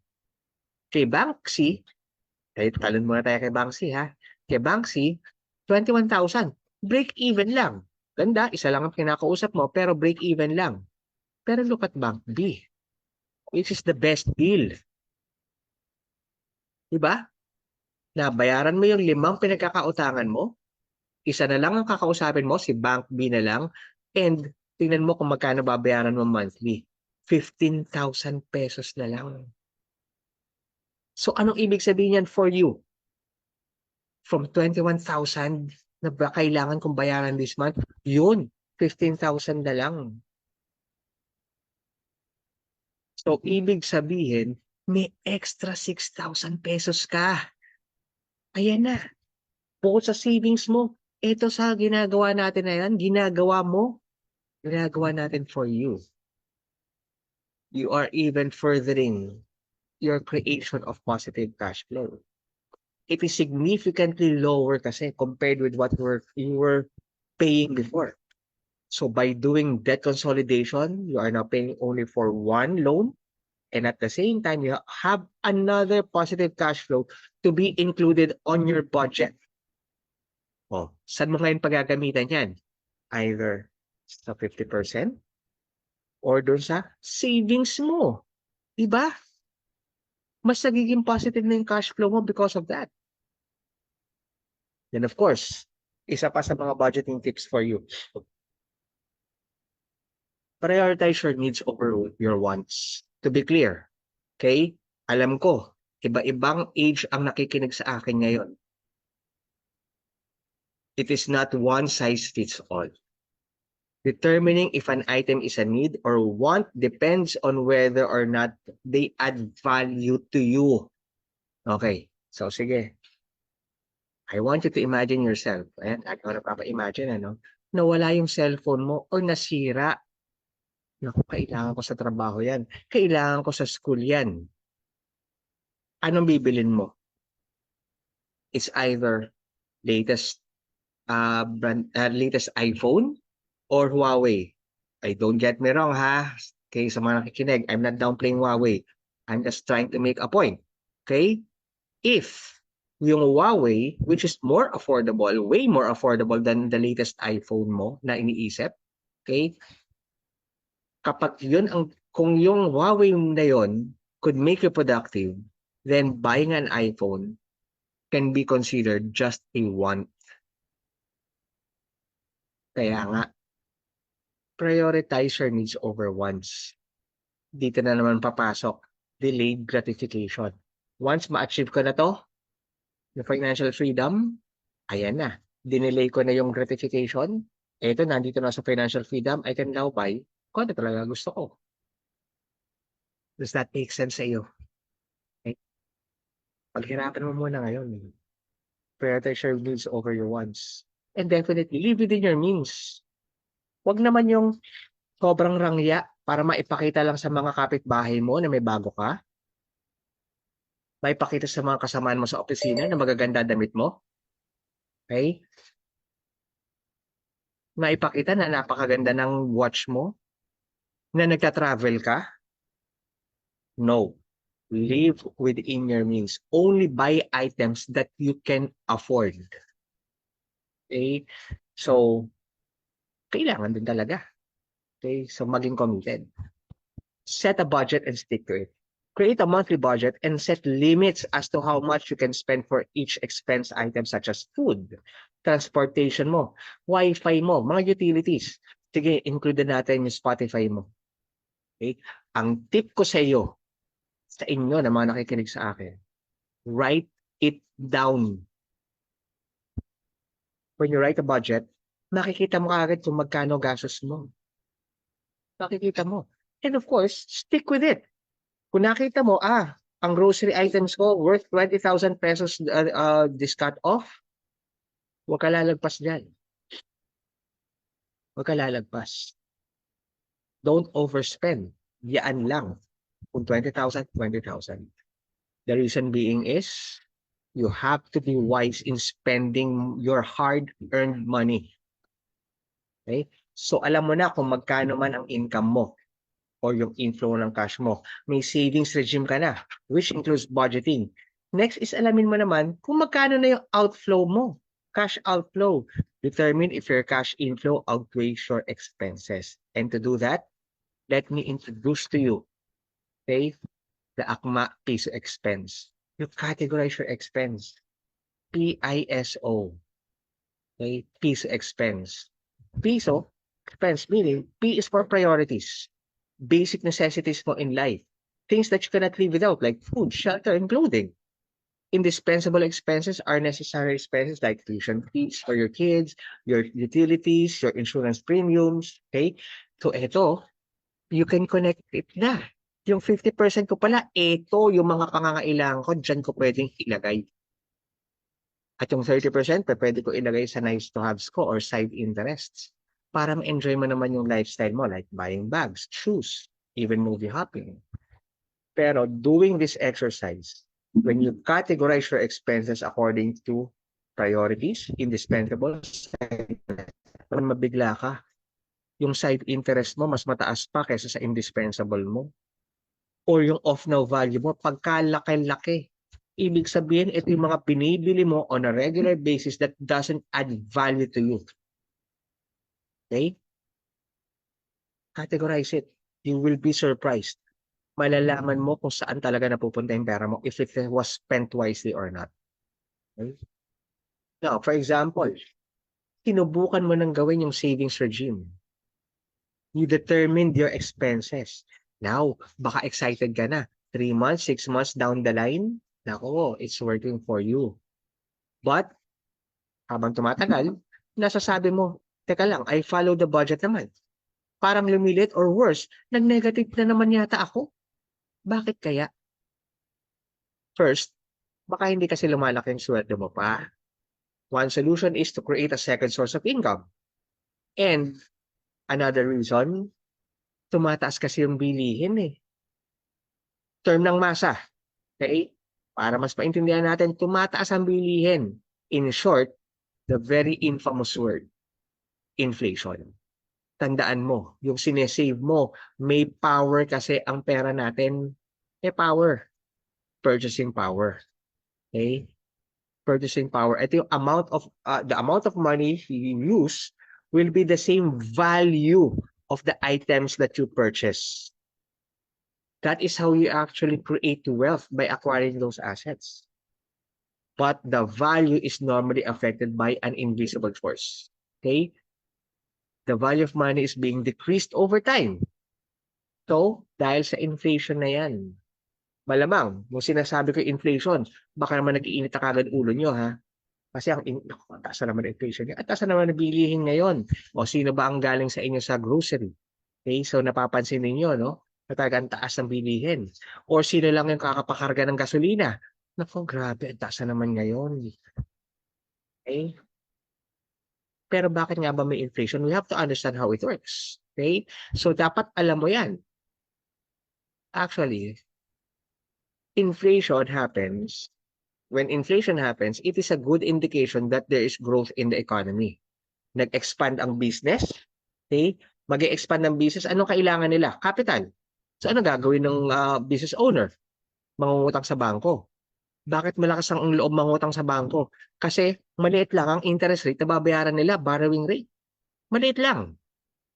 Kay Bank C, talon muna tayo kay Bank C ha. Kay Bank C, 21,000. Break even lang. Ganda, isa lang ang kinakausap mo pero break even lang. Pero look at Bank B, which is the best deal. Diba? Nabayaran mo yung 5 pinagkakautangan mo, isa na lang ang kakausapin mo, si Bank B na lang, and tingnan mo kung magkano babayaran mo monthly. 15,000 pesos na lang. So anong ibig sabihin yan for you? From 21,000 na ba kailangan kong bayaran this month, yun, 15,000 na lang. So ibig sabihin, may extra 6,000 pesos ka. Ayan na. Bukod sa savings mo, ito sa ginagawa natin na yan, ginagawa natin for you. you are even furthering your creation of positive cash flow. It is significantly lower kasi compared with what you were paying before. So by doing debt consolidation, you are now paying only for one loan, and at the same time, you have another positive cash flow to be included on your budget. Oh, saan mo ngayon pagagamitan yan? Either sa 50% or doon sa savings mo. Diba? Mas nagiging positive na yung cash flow mo because of that. Then of course, isa pa sa mga budgeting tips for you. Prioritize your needs over your wants. To be clear, okay? Alam ko, iba-ibang age ang nakikinig sa akin ngayon. It is not one size fits all. Determining if an item is a need or want depends on whether or not they add value to you. Okay, so sige. I want you to imagine yourself. Ayan, ako napapa-imagine, nawala yung cellphone mo or nasira. Naku, kailangan ko sa trabaho yan. Kailangan ko sa school yan. Anong bibilin mo? It's either latest latest iPhone or Huawei. I don't get me wrong ha. Okay, sa mga nakikinig, I'm not downplaying Huawei. I'm just trying to make a point. Okay? If yung Huawei, which is more affordable, way more affordable than the latest iPhone mo na iniisip, okay? Kapag kung yung Huawei na yon could make you productive, then buying an iPhone can be considered just a want. Kaya nga, prioritize your needs over wants. Dito na naman papasok, delayed gratification. Once ma-achieve ko na to, yung financial freedom, ayan na. Dinelay ko na yung gratification. Eto, nandito na sa financial freedom, I can now buy kung ano talaga gusto ko. Does that make sense sa iyo? Okay? Paghirapan mo muna ngayon. Prioritize your needs over your wants. And definitely, live within your means. Huwag naman yung sobrang rangya para maipakita lang sa mga kapitbahay mo na may bago ka. Maipakita sa mga kasamaan mo sa opisina na magaganda damit mo. Okay? Maipakita na napakaganda ng watch mo. Na nagta-travel ka. No. Live within your means. Only buy items that you can afford. Okay? So, kailangan din talaga. Okay? So, maging committed. Set a budget and stick to it. Create a monthly budget and set limits as to how much you can spend for each expense item such as food, transportation mo, wifi mo, mga utilities. Sige, include natin yung Spotify mo. Okay? Ang tip ko sa iyo, sa inyo na mga nakikinig sa akin, write it down. When you write a budget, makikita mo agad kung magkano gastos mo. Makikita mo. And of course, stick with it. Kung nakita mo, ang grocery items ko worth 20,000 pesos discount off, huwag ka lalagpas dyan. Huwag ka lalagpas. Don't overspend. Yaan lang. Kung 20,000, 20,000. The reason being is, you have to be wise in spending your hard-earned money. Okay? So, alam mo na kung magkano man ang income mo or yung inflow ng cash mo. May savings regime ka na, which includes budgeting. Next is alamin mo naman kung magkano na yung outflow mo, cash outflow. Determine if your cash inflow outweighs your expenses. And to do that, let me introduce to you, okay, the ACMA Piso Expense. You categorize your expense. PISO. Okay, Piso Expense. Piso, expense, meaning P is for priorities. Basic necessities mo in life. Things that you cannot live without, like food, shelter, and clothing. Indispensable expenses are necessary expenses like tuition fees for your kids, your utilities, your insurance premiums. Okay? So, ito, you can connect it na. Yung 50% ko pala, ito yung mga pangangailangan ko, dyan ko pwedeng ilagay. At yung 30%, pwede ko ilagay sa nice to haves ko or side interests para ma-enjoy mo naman yung lifestyle mo, like buying bags, shoes, even movie hopping. Pero doing this exercise, when you categorize your expenses according to priorities, indispensable, mabigla ka. Yung side interest mo mas mataas pa kaysa sa indispensable mo. Or yung off now value mo, pagkalaki-laki. Ibig sabihin, ito yung mga binibili mo on a regular basis that doesn't add value to you. Okay? Categorize it. You will be surprised. Malalaman mo kung saan talaga napupunta yung pera mo if it was spent wisely or not. Okay? Now, for example, sinubukan mo nang gawin yung savings regime. You determined your expenses. Now, baka excited ka na. 3 months, 6 months down the line, nako, it's working for you. But, habang tumatagal, nasasabi mo, teka lang, I follow the budget naman. Parang lumilit or worse, nag-negative na naman yata ako. Bakit kaya? First, baka hindi kasi lumalaki yung sweldo mo pa. One solution is to create a second source of income. And another reason, tumataas kasi yung bilihin eh. Term ng masa. Okay? Para mas maintindihan natin, tumataas ang bilihin. In short, the very infamous word, inflation. Tandaan mo, yung sinesave mo, may power kasi ang pera natin. May power. Purchasing power. Okay? Purchasing power. Ito yung the amount of money you use will be the same value of the items that you purchase. That is how you actually create wealth, by acquiring those assets. But the value is normally affected by an invisible force. Okay? The value of money is being decreased over time. So, dahil sa inflation na yan, malamang, kung sinasabi ko inflation, baka naman nag-iinit na kagad ulo nyo, ha? Kasi ang taas na naman inflation niya. At taas na naman bilihin ngayon. O sino ba ang galing sa inyo sa grocery? Okay, so napapansin ninyo, no? Na talagang taas ng bilihin. Or sino lang yung kakapakarga ng gasolina? Naku, grabe, ang taas na naman ngayon. Okay? Pero bakit nga ba may inflation? We have to understand how it works. Okay? So dapat alam mo yan. Actually, inflation happens. When inflation happens, it is a good indication that there is growth in the economy. Nag-expand ang business. Okay? Mag-expand ang business. Anong kailangan nila? Capital. So ano gagawin ng business owner? Mangungutang sa bangko. Bakit malakas ang loob mangutang sa bangko? Kasi maliit lang ang interest rate na babayaran nila, borrowing rate. Maliit lang.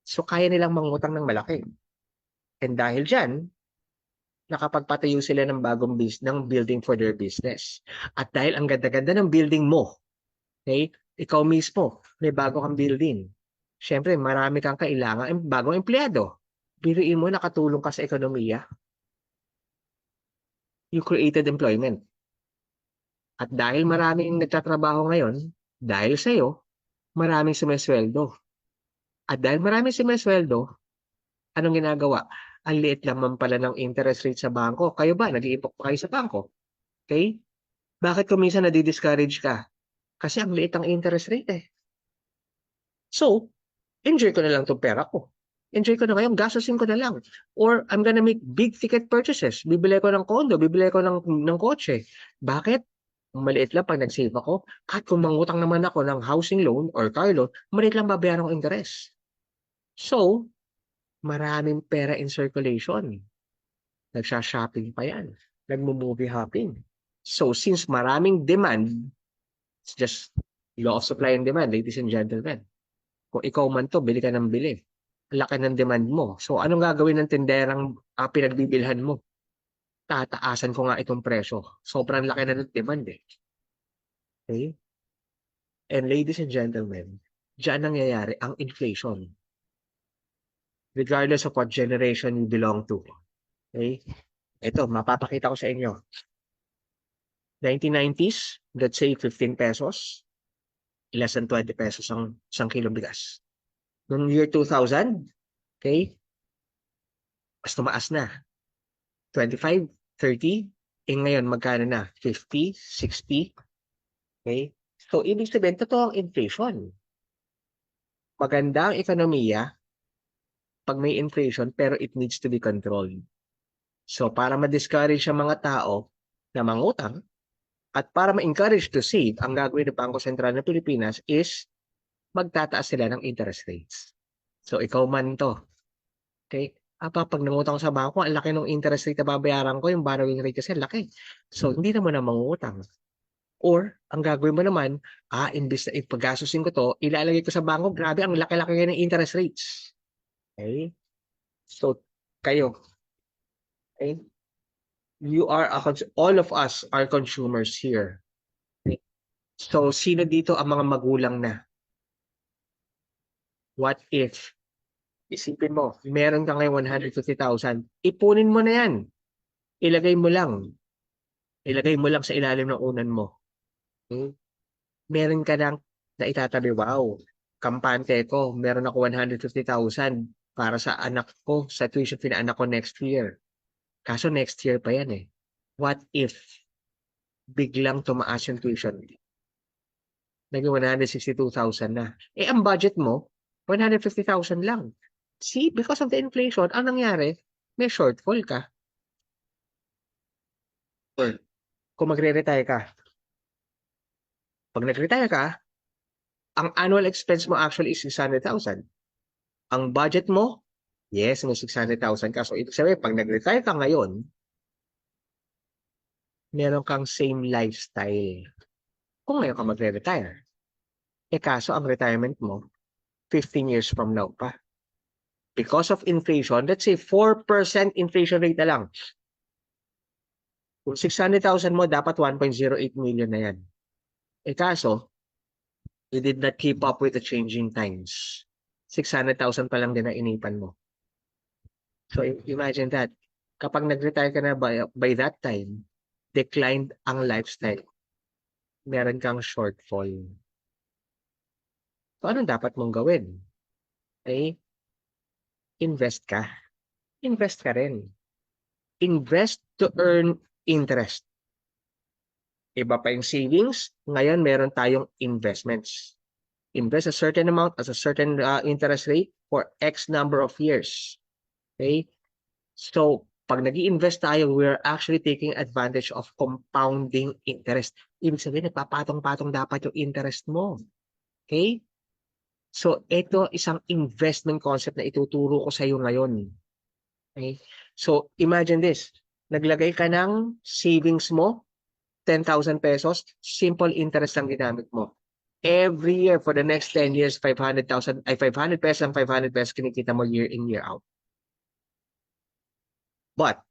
So kaya nilang mangutang ng malaki. And dahil dyan, nakapagpatayo sila ng bagong ng building for their business. At dahil ang ganda-ganda ng building mo, okay, ikaw mismo, may bago kang building. Siyempre, marami kang kailangan bagong empleyado. Biruin mo, nakatulong ka sa ekonomiya. You created employment. At dahil maraming nagtatrabaho ngayon, dahil sa'yo, maraming sumesweldo. At dahil maraming sumesweldo, anong ginagawa? Ang liit naman pala ng interest rate sa bangko. Kayo ba, nag-iipok pa kayo sa bangko? Okay? Bakit kung minsan nadi-discourage ka? Kasi ang liit ang interest rate eh. So, enjoy ko na lang itong pera ko. Enjoy ko na ngayon, gastusin ko na lang. Or I'm gonna make big ticket purchases. Bibili ko ng condo, bibili ko ng kotse. Bakit? Maliit lang pag nag-save ako. Kahit kung mangutang naman ako ng housing loan or car loan, maliit lang babayaran ko interest. So, maraming pera in circulation. Nagsha-shopping pa yan. Nagmo-movie hopping. So, since maraming demand, it's just law of supply and demand, ladies and gentlemen. Kung ikaw man to, bili ka ng bili. Ang laki ng demand mo. So, anong gagawin ng tinderang pinagbibilhan mo? Tataasan ko nga itong presyo. Sobrang laki na ng demand eh. Okay? And ladies and gentlemen, diyan nangyayari ang inflation. Regardless of what generation you belong to. Okay? Ito, mapapakita ko sa inyo. 1990s, let's say 15 pesos. Less than 20 pesos ang isang kilong bigas. Noong year 2000, okay, mas tumaas na. 25, 30, ngayon magkano na? 50, 60, okay? So, ibig sabihin, totoo ang inflation. Maganda ang ekonomiya, pag may inflation pero it needs to be controlled. So para ma-discourage ang mga tao na mangutang at para ma-encourage to save, ang gagawin ng Bangko Sentral ng Pilipinas is magtataas sila ng interest rates. So ikaw man to, okay? Pag nangutang sa bangko, ang laki ng interest rate na babayaran ko, yung borrowing rate kasi laki. So hindi naman na mangutang. Or, ang gagawin mo naman, imbis na ipaggastusin ko to, ilalagay ko sa bangko, grabe, ang laki-laki ng interest rates. Okay? So, kayo, okay? You are, all of us are consumers here. Okay? So, sino dito ang mga magulang na? What if, isipin mo, meron ka ngayon 150,000, ipunin mo na yan. Ilagay mo lang. Ilagay mo lang sa ilalim ng unan mo. Okay? Meron ka lang na itatabi, wow, kampante ko, meron ako 150,000 para sa anak ko, sa tuition fee na anak ko next year. Kaso next year pa yan eh. What if biglang tumaas yung tuition? Naging 162,000 na. Eh, ang budget mo, 150,000 lang. See, because of the inflation, ang nangyari, may shortfall ka. Or, kung magre-retire ka, pag nag-retire ka, ang annual expense mo actually is 600,000. Ang budget mo, yes, may 600,000 ka. So, ibig sabihin, pag nag-retire ka ngayon, meron kang same lifestyle. Kung ngayon ka magre-retire. Eh kaso, ang retirement mo, 15 years from now pa. Because of inflation, let's say 4% inflation rate na lang. Kung 600,000 mo, dapat 1.08 million na yan. Eh kaso, you did not keep up with the changing times. 600,000 pa lang din na inipan mo. So imagine that. Kapag nag-retire ka na by that time, declined ang lifestyle. Meron kang shortfall. So anong dapat mong gawin? Okay? Invest ka. Invest ka rin. Invest to earn interest. Iba pa yung savings, ngayon meron tayong investments. Invest a certain amount as a certain interest rate for X number of years. Okay? So, pag nag-i-invest tayo, we're actually taking advantage of compounding interest. Ibig sabihin, nagpapatong-patong dapat yung interest mo. Okay? So, ito isang investment concept na ituturo ko sa iyo ngayon. Okay? So, imagine this. Naglagay ka ng savings mo, 10,000 pesos, simple interest ang ginamit mo. Every year for the next 10 years, 500,000 ay 500 pesos ang 500 pesos kinikita mo year in, year out. But,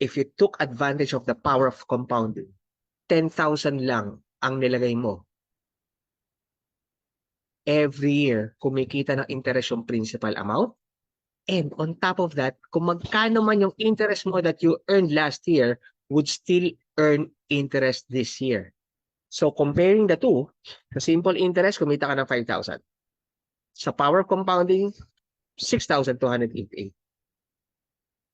if you took advantage of the power of compounding, 10,000 lang ang nilagay mo. Every year, kumikita ng interest yung principal amount. And on top of that, kung magkano man yung interest mo that you earned last year, would still earn interest this year. So comparing the two, sa simple interest, kumita ka ng 5,000. Sa power compounding, 6,288.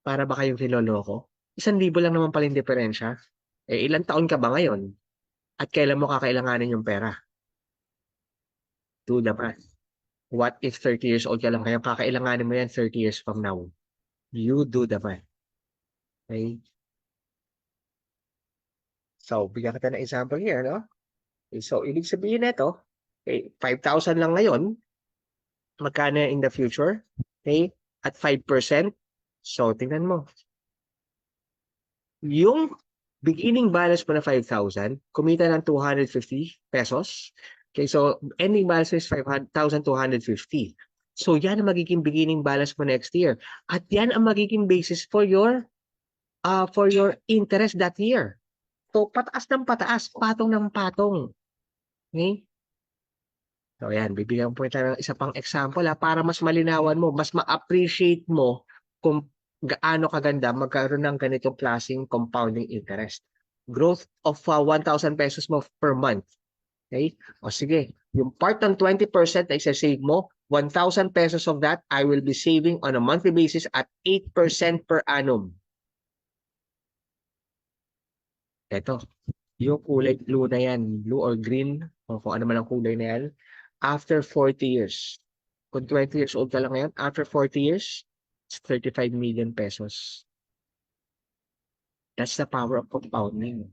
Para ba kayong niloloko? 1,000 lang naman pala yung diferensya. Eh, ilang taon ka ba ngayon? At kailan mo kakailanganin yung pera? Do the math. What if 30 years old ka lang kaya kakailanganin mo yan 30 years from now? You do the math. Okay? So, bigyan kita ng example here, no? Okay, so, ibig sabihin nito, okay, 5,000 lang ngayon, magkano in the future? Okay? At 5%. So, tingnan mo. Yung beginning balance mo na 5,000, kumita ng 250 pesos. Okay, so ending balance is 5,250. So, yan ang magiging beginning balance mo next year. At yan ang magiging basis for your interest that year. So, pataas ng pataas, patong ng patong. Okay? So, ayan, bibigyan po tayo ng isa pang example para mas malinawan mo, mas ma-appreciate mo kung gaano kaganda magkaroon ng ganitong klaseng compounding interest. Growth of 1,000 pesos mo per month. Okay? O sige, yung part ng 20% na isa-save mo, 1,000 pesos of that, I will be saving on a monthly basis at 8% per annum. Ito, yung kulay blue na yan, blue or green, o kung ano man ang kulay na yan, after 40 years, Kung 20 years old ka lang ngayon, after 40 years, it's 35 million pesos. That's the power of compounding.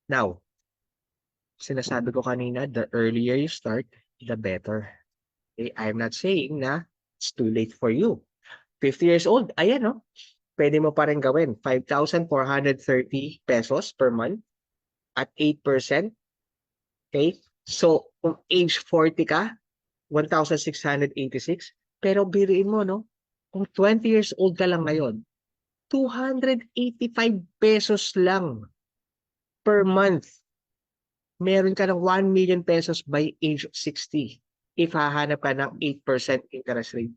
Now, sinasabi ko kanina, the earlier you start, the better. Okay? I'm not saying na it's too late for you. 50 years old, ayan no, pwede mo pa rin gawin. 5,430 pesos per month at 8%. Okay? So, kung age 40 ka, 1,686. Pero biriin mo, no? Kung 20 years old ka lang ngayon, 285 pesos lang per month. Meron ka ng 1 million pesos by age 60 if hahanap ka ng 8% interest rate.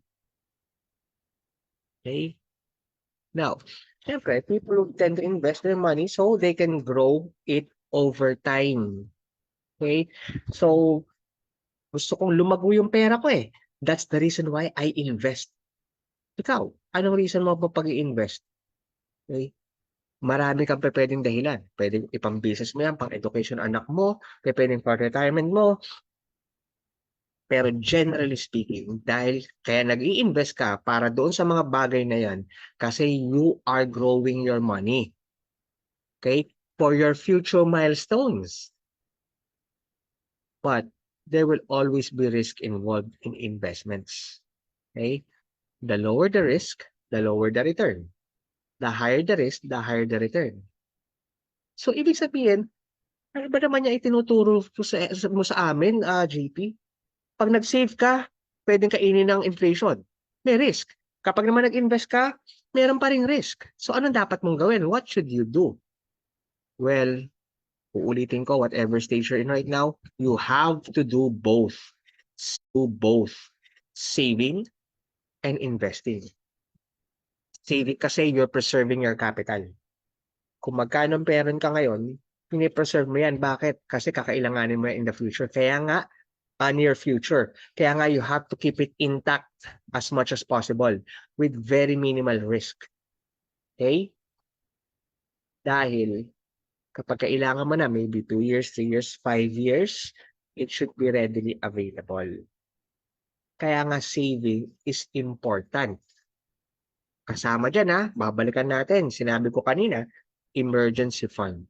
Okay? Now, syempre, people tend to invest their money so they can grow it over time. Okay? So, gusto kong lumago yung pera ko eh. That's the reason why I invest. Ikaw, anong reason mo pa pag-i-invest? Okay? Marami kang pwedeng dahilan. Pwedeng ipang-business mo yan, pang-education anak mo, pwedeng for-retirement mo. Pero generally speaking, dahil kaya nag-i-invest ka para doon sa mga bagay na yan, kasi you are growing your money. Okay? For your future milestones. But there will always be risk involved in investments. Okay? The lower the risk, the lower the return. The higher the risk, the higher the return. So, ibig sabihin, ano ba naman niya itinuturo mo sa amin, JP? Pag nag-save ka, pwedeng kainin ng inflation. May risk. Kapag naman nag-invest ka, meron pa ring risk. So, anong dapat mong gawin? What should you do? Well, uulitin ko, whatever stage you're in right now, you have to do both. Do both. Saving and investing. Saving kasi you're preserving your capital. Kung magkano meron ka ngayon, pinipreserve mo yan. Bakit? Kasi kakailanganin mo yan in the future. Kaya nga, near future. Kaya nga, you have to keep it intact as much as possible with very minimal risk. Okay? Dahil, kapag kailangan mo na, maybe 2 years, 3 years, 5 years, it should be readily available. Kaya nga, saving is important. Kasama dyan babalikan natin. Sinabi ko kanina, emergency fund.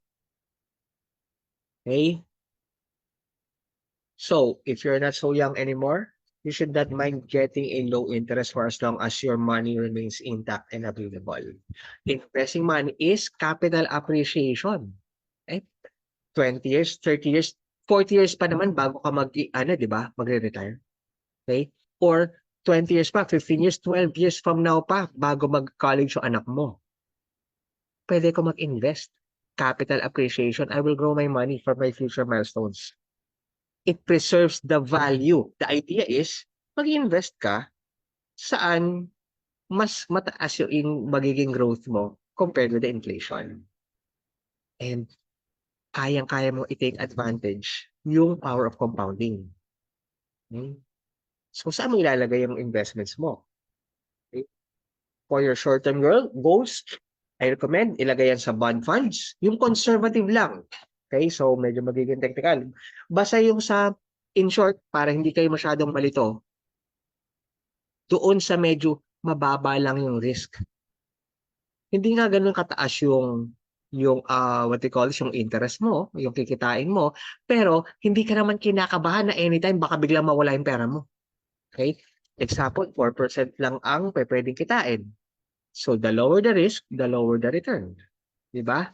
Okay? So, if you're not so young anymore, you should not mind getting a low interest for as long as your money remains intact and available. Investing money is capital appreciation. Okay? 20 years, 30 years, 40 years pa naman bago ka di ba? Magre-retire. Okay? Or 20 years pa, 15 years, 12 years from now pa bago mag-college yung anak mo. Pwede ko mag-invest. Capital appreciation. I will grow my money for my future milestones. It preserves the value. The idea is, mag-invest ka saan mas mataas yung magiging growth mo compared with the inflation. And kayang-kaya mo i-take advantage yung power of compounding. Okay? So, saan mo ilalagay yung investments mo? Okay? For your short-term goals, I recommend ilagay yan sa bond funds. Yung conservative lang. Okay? So, medyo magiging technical. Basta yung sa, in short, para hindi kayo masyadong malito, doon sa medyo mababa lang yung risk. Hindi nga ganun kataas yung what they call this, yung interest mo, yung kikitain mo, pero hindi ka naman kinakabahan na anytime baka biglang mawala yung pera mo. Okay? Example, 4% lang ang pwedeng kitain. So, the lower the risk, the lower the return. Diba?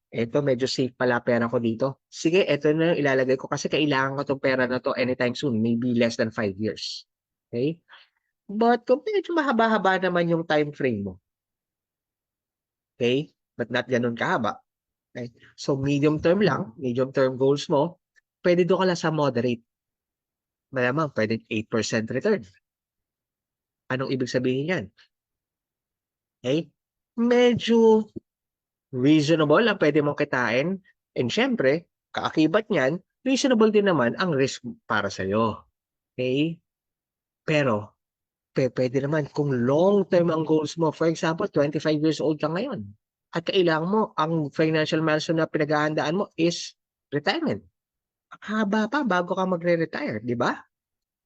Eto medyo safe pala pera ko dito. Sige, eto na yung ilalagay ko kasi kailangan ko tong pera na to anytime soon, maybe less than 5 years. Okay? But kung medyo mahaba-haba naman yung time frame mo, okay? But not ganun kahaba. Okay? So, medium term lang, medium term goals mo, pwede doon ka lang sa moderate. Malamang, pwede 8% return. Anong ibig sabihin yan? Okay? Medyo reasonable ang pwede mong kitain. And syempre, kaakibat niyan, reasonable din naman ang risk para sa'yo. Okay? Pero, pwede naman kung long term ang goals mo. For example, 25 years old ka ngayon. At kailangan mo, ang financial milestone na pinaghahandaan mo is retirement. haba pa bago ka magre-retire, 'di ba?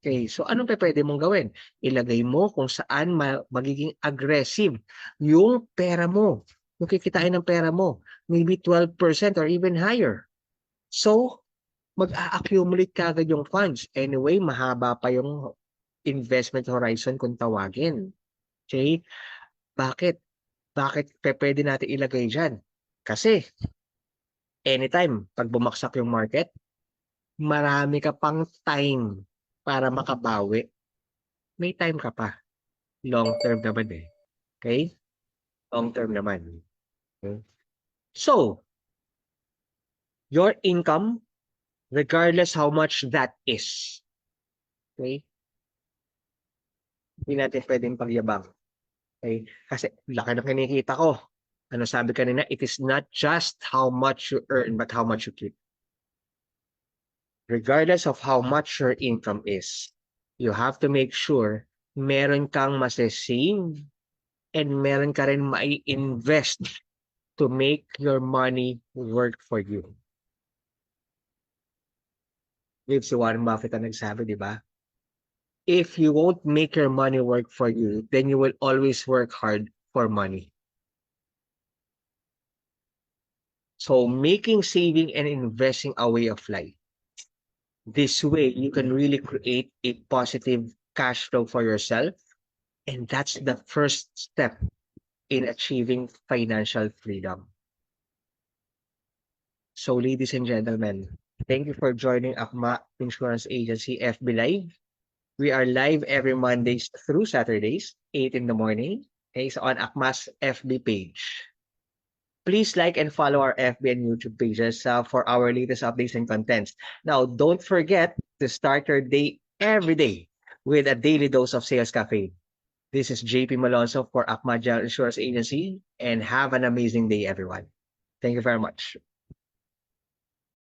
Okay, so anong pupuwede mong gawin? Ilagay mo kung saan magiging aggressive yung pera mo, yung kikitain ng pera mo, maybe 12% or even higher. So, mag-a-accumulate kaagad yung funds. Anyway, mahaba pa yung investment horizon kung tawagin, okey? Bakit? Bakit pupuwede natin ilagay diyan? Kasi anytime 'pag bumagsak yung market, marami ka pang time para makabawi. May time ka pa. Long term naman, eh, okey? Long term naman. Hmm. So, your income, regardless how much that is, okey? Hindi natin puwedeng pagyabang, okey? Kasi laki ng kinikita ko. Ano sabi kanina, it is not just how much you earn, but how much you keep. Regardless of how much your income is, you have to make sure meron kang mase-save and meron ka rin mai-invest to make your money work for you. Yun si Warren Buffett ang nagsabi, 'di ba? If you won't make your money work for you, then you will always work hard for money. So making saving and investing a way of life. This way, you can really create a positive cash flow for yourself. And that's the first step in achieving financial freedom. So ladies and gentlemen, thank you for joining Akma Insurance Agency FB Live. We are live every Mondays through Saturdays, 8 in the morning. Okay, so on Akma's FB page. Please like and follow our FB and YouTube pages for our latest updates and contents. Now, don't forget to start your day every day with a daily dose of Sales Cafe. This is JP Malonzo for Akma General Insurance Agency, and have an amazing day, everyone. Thank you very much.